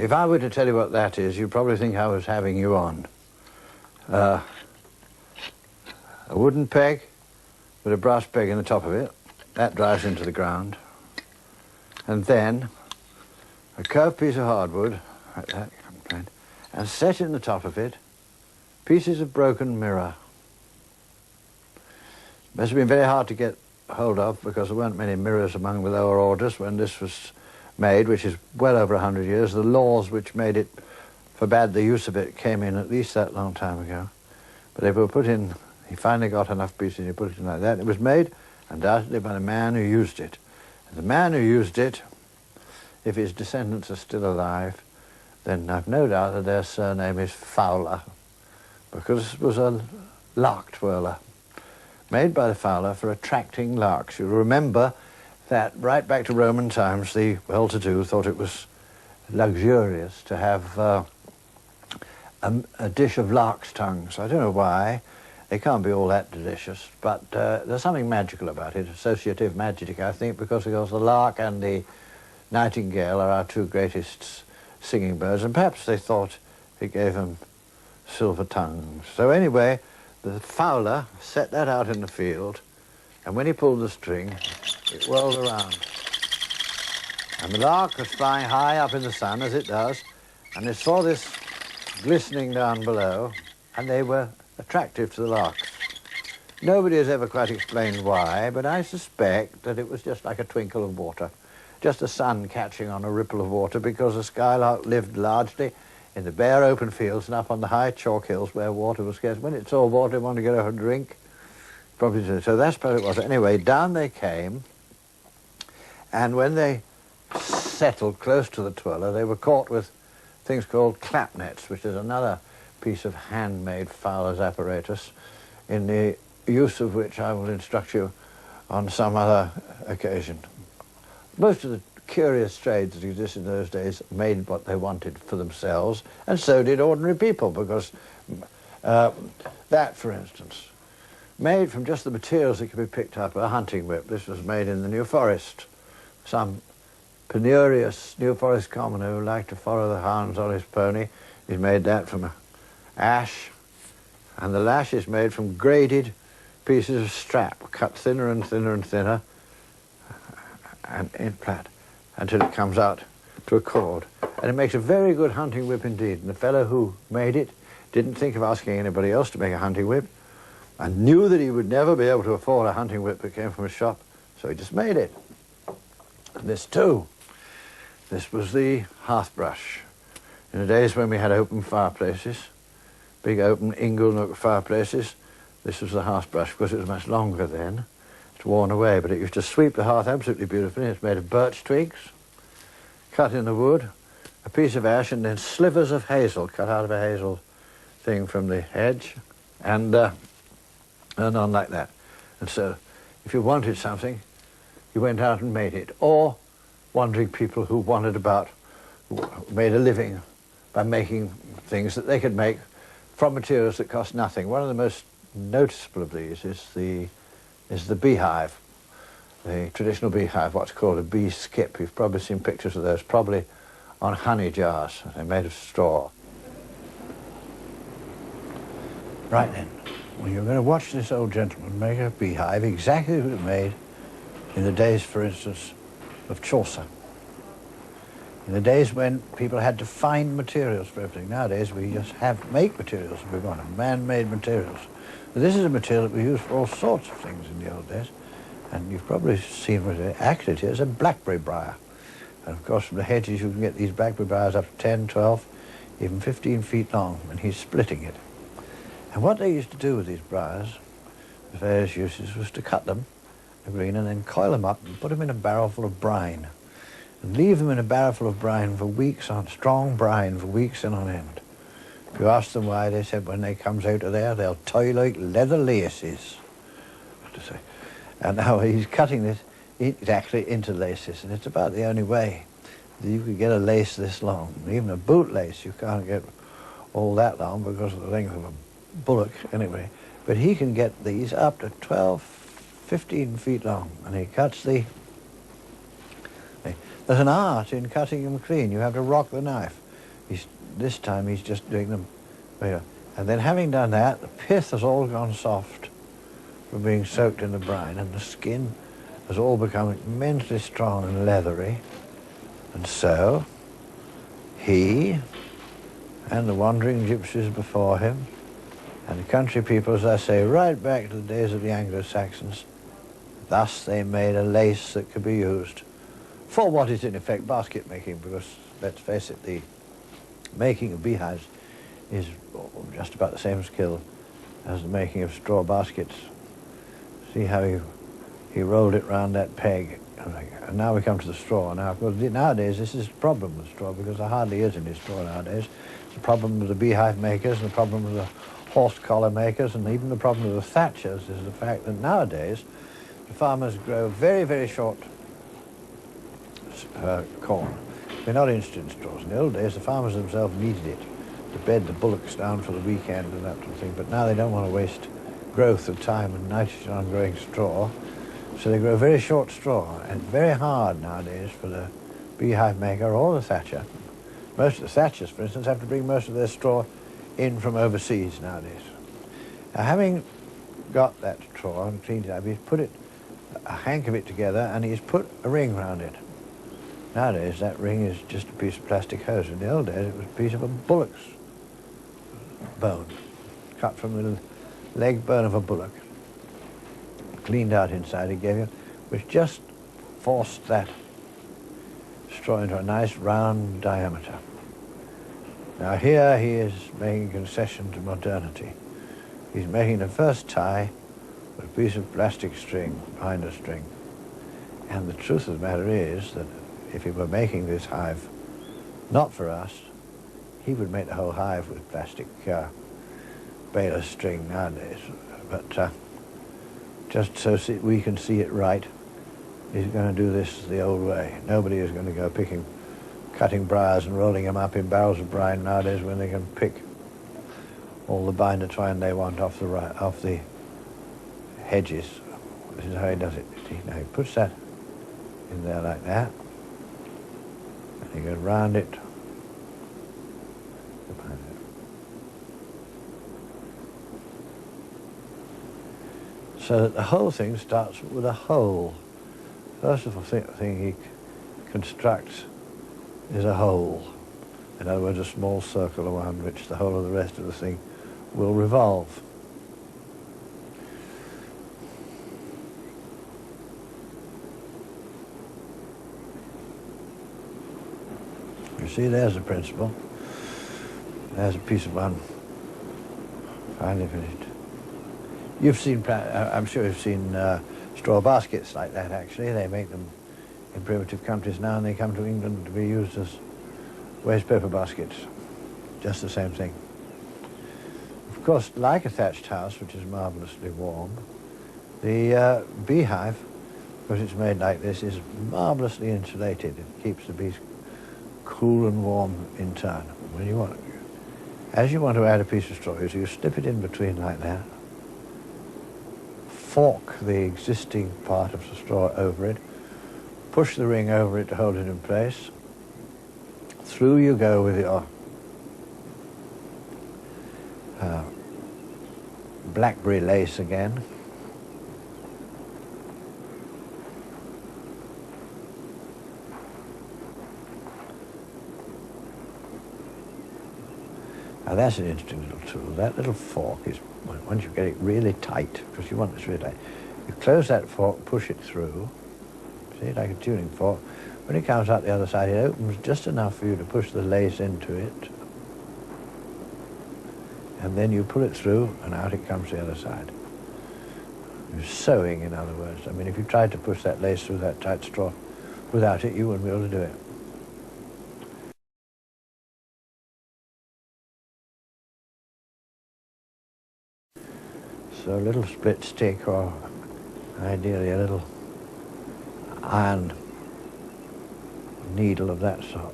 If I were to tell you what that is, you'd probably think I was having you on. A wooden peg with a brass peg in the top of it. That drives into the ground. And then a curved piece of hardwood, like that, and set in the top of it pieces of broken mirror. Must have been very hard to get hold of because there weren't many mirrors among the lower orders when this was made, which is well over 100 years. The laws which made it, forbade the use of it, came in at least that long time ago. But they were put in, he finally got enough pieces, he put it in like that. It was made undoubtedly by the man who used it. And the man who used it, if his descendants are still alive, then I've no doubt that their surname is Fowler, because it was a lark twirler, made by the fowler for attracting larks. You remember that right back to Roman times, the well-to-do thought it was luxurious to have a dish of lark's tongues. I don't know why. They can't be all that delicious, but there's something magical about it, associative magic, I think, because the lark and the nightingale are our two greatest singing birds, and perhaps they thought it gave them silver tongues. So anyway, the fowler set that out in the field, and when he pulled the string, it whirled around. And the lark was flying high up in the sun, as it does, and they saw this glistening down below, and they were attractive to the larks. Nobody has ever quite explained why, but I suspect that it was just like a twinkle of water, just the sun catching on a ripple of water, because the skylark lived largely in the bare open fields and up on the high chalk hills where water was scarce. When it saw water, it wanted to get a drink. Probably did. So that's probably what it was. Anyway, down they came, and when they settled close to the twirler, they were caught with things called clap nets, which is another piece of handmade fowler's apparatus, in the use of which I will instruct you on some other occasion. Most of the curious trades that existed in those days made what they wanted for themselves, and so did ordinary people, because that, for instance, made from just the materials that could be picked up, a hunting whip. This was made in the New Forest. Some penurious New Forest commoner who liked to follow the hounds on his pony, he made that from ash, and the lash is made from graded pieces of strap, cut thinner and thinner and thinner, and in flat, until it comes out to a cord. And it makes a very good hunting whip indeed. And the fellow who made it didn't think of asking anybody else to make a hunting whip, and knew that he would never be able to afford a hunting whip that came from a shop, so he just made it. And this too, this was the hearth brush. In the days when we had open fireplaces, big open ingle nook fireplaces, this was the hearth brush, because it was much longer then. It's worn away, but it used to sweep the hearth absolutely beautifully. It's made of birch twigs, cut in the wood, a piece of ash, and then slivers of hazel, cut out of a hazel thing from the hedge, and on like that. And so, if you wanted something, you went out and made it. Or wandering people who wandered about, who made a living by making things that they could make from materials that cost nothing. One of the most noticeable of these is the beehive, the traditional beehive, what's called a bee skep. You've probably seen pictures of those, probably on honey jars. They're made of straw. Right then, well, you're going to watch this old gentleman make a beehive exactly as it was made in the days, for instance, of Chaucer. In the days when people had to find materials for everything. Nowadays we just make materials if we want them, man-made materials. But this is a material that we use for all sorts of things in the old days. And you've probably seen what it actually is, a blackberry briar. And of course from the hedges you can get these blackberry briars up to 10, 12, even 15 feet long, and he's splitting it. And what they used to do with these briars, the various uses, was to cut them, the green, and then coil them up and put them in a barrel full of brine. And leave them in a barrel full of brine for weeks on, strong brine for weeks and on end. If you ask them why, they said when they comes out of there, they'll tie like leather laces. To say. And now he's cutting this exactly into laces, and it's about the only way that you could get a lace this long. Even a boot lace you can't get all that long because of the length of a bullock anyway. But he can get these up to 12, 15 feet long, and he cuts there's an art in cutting them clean. You have to rock the knife. This time he's just doing them, and then having done that, the pith has all gone soft from being soaked in the brine, and the skin has all become immensely strong and leathery. And so he and the wandering gypsies before him and the country people, as I say, right back to the days of the Anglo-Saxons, thus they made a lace that could be used for what is in effect basket making, because let's face it, the making of beehives is just about the same skill as the making of straw baskets. See how he rolled it round that peg. And now we come to the straw. Now, of course, nowadays this is a problem with straw, because there hardly is any straw nowadays. It's a problem with the beehive makers, and the problem with the horse collar makers, and even the problem with the thatchers is the fact that nowadays the farmers grow very, very short corn. They're not interested in straws. In the old days, the farmers themselves needed it to bed the bullocks down for the weekend and that sort of thing, but now they don't want to waste growth of time and nitrogen on growing straw, so they grow very short straw, and very hard nowadays for the beehive maker or the thatcher. Most of the thatchers, for instance, have to bring most of their straw in from overseas nowadays. Now, having got that straw and cleaned it up, he's put a hank of it together, and he's put a ring round it. Nowadays, that ring is just a piece of plastic hose. In the old days, it was a piece of a bullock's bone, cut from the leg bone of a bullock, cleaned out inside. It gave you, which just forced that straw into a nice round diameter. Now here he is making a concession to modernity. He's making the first tie with a piece of plastic string, binder string. And the truth of the matter is that if he were making this hive not for us, he would make the whole hive with plastic baler string nowadays. But just so we can see it right, he's going to do this the old way. Nobody is going to go cutting briars and rolling them up in barrels of brine nowadays, when they can pick all the binder twine they want off the hedges. This is how he does it. Now he puts that in there like that, and he goes round it. So that the whole thing starts with a hole. First of all, thing he constructs is a hole. In other words, a small circle around which the whole of the rest of the thing will revolve. You see, there's the principle. There's a piece of one, finally finished. You've seen, I'm sure you've seen straw baskets like that, actually. They make them in primitive countries now, and they come to England to be used as waste paper baskets. Just the same thing. Of course, like a thatched house, which is marvelously warm, the beehive, because it's made like this, is marvelously insulated. It keeps the bees cool and warm in turn. As you want to add a piece of straw, you slip it in between like that, fork the existing part of the straw over it, push the ring over it to hold it in place. Through you go with your blackberry lace again. Now that's an interesting little tool. That little fork is, once you get it really tight, because you want this really tight, you close that fork, push it through, see, like a tuning fork. When it comes out the other side, it opens just enough for you to push the lace into it, and then you pull it through, and out it comes the other side. You're sewing, in other words. I mean, if you tried to push that lace through that tight straw without it, you wouldn't be able to do it. So a little split stick, or ideally a little iron needle of that sort.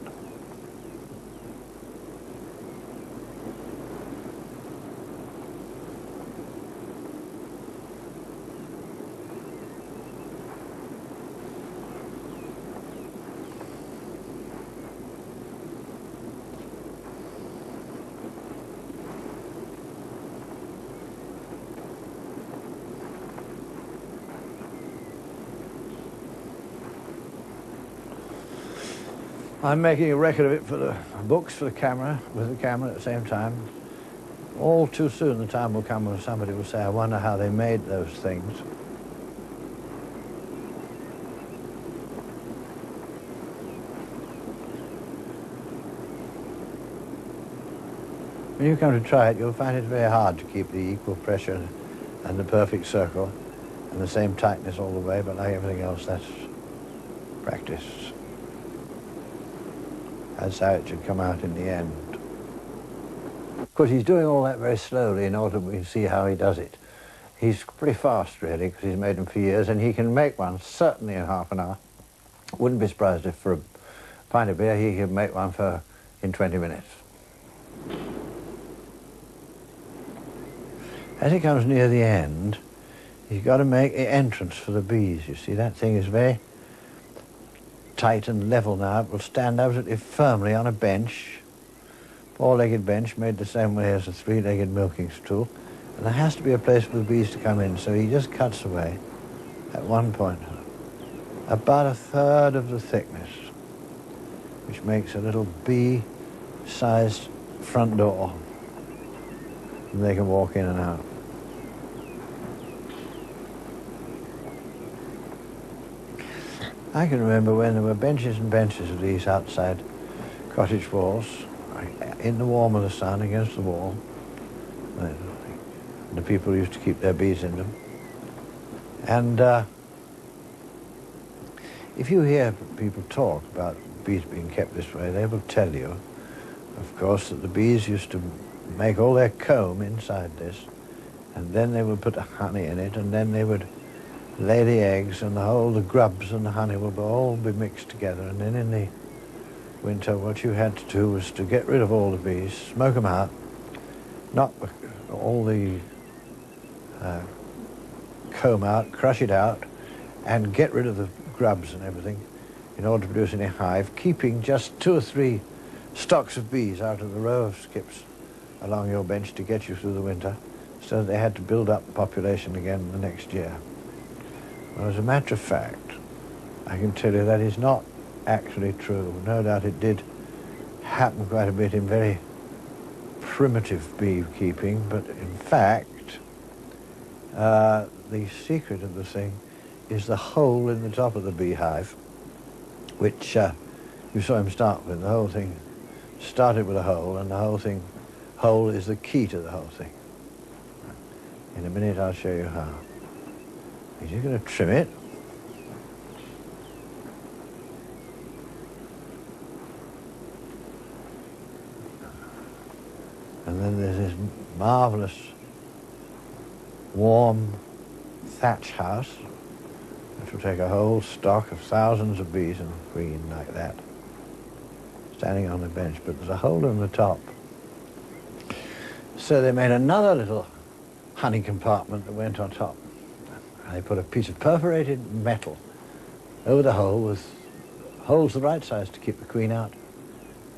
I'm making a record of it for the books, for the camera, with the camera at the same time. All too soon the time will come when somebody will say, I wonder how they made those things. When you come to try it, you'll find it very hard to keep the equal pressure and the perfect circle and the same tightness all the way, but like everything else, that's practice. That's how it should come out in the end. Of course, he's doing all that very slowly in order we can see how he does it. He's pretty fast, really, because he's made them for years, and he can make one certainly in half an hour. Wouldn't be surprised if for a pint of beer he could make one in 20 minutes. As he comes near the end, he's got to make the entrance for the bees. You see, that thing is very tight and level now. It will stand absolutely firmly on a bench, four-legged bench made the same way as a three-legged milking stool. And there has to be a place for the bees to come in, so he just cuts away at one point about a third of the thickness, which makes a little bee-sized front door, and they can walk in and out. I can remember when there were benches and benches of these outside cottage walls, in the warm of the sun against the wall. The people used to keep their bees in them. And if you hear people talk about bees being kept this way, they will tell you, of course, that the bees used to make all their comb inside this, and then they would put the honey in it, and then they would lay the eggs, and the grubs and the honey will all be mixed together. And then in the winter, what you had to do was to get rid of all the bees, smoke them out, knock all the comb out, crush it out, and get rid of the grubs and everything in order to produce any hive, keeping just 2 or 3 stocks of bees out of the row of skips along your bench to get you through the winter, so that they had to build up the population again the next year. Well, as a matter of fact, I can tell you that is not actually true. No doubt it did happen quite a bit in very primitive beekeeping, but in fact, the secret of the thing is the hole in the top of the beehive, which you saw him start with. The whole thing started with a hole, and the hole is the key to the whole thing. In a minute I'll show you how. He's just going to trim it. And then there's this marvellous warm thatch house, which will take a whole stock of thousands of bees and queen like that, standing on the bench, but there's a hole in the top. So they made another little honey compartment that went on top. And they put a piece of perforated metal over the hole with holes the right size to keep the queen out.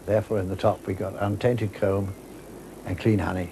Therefore, in the top we got untainted comb and clean honey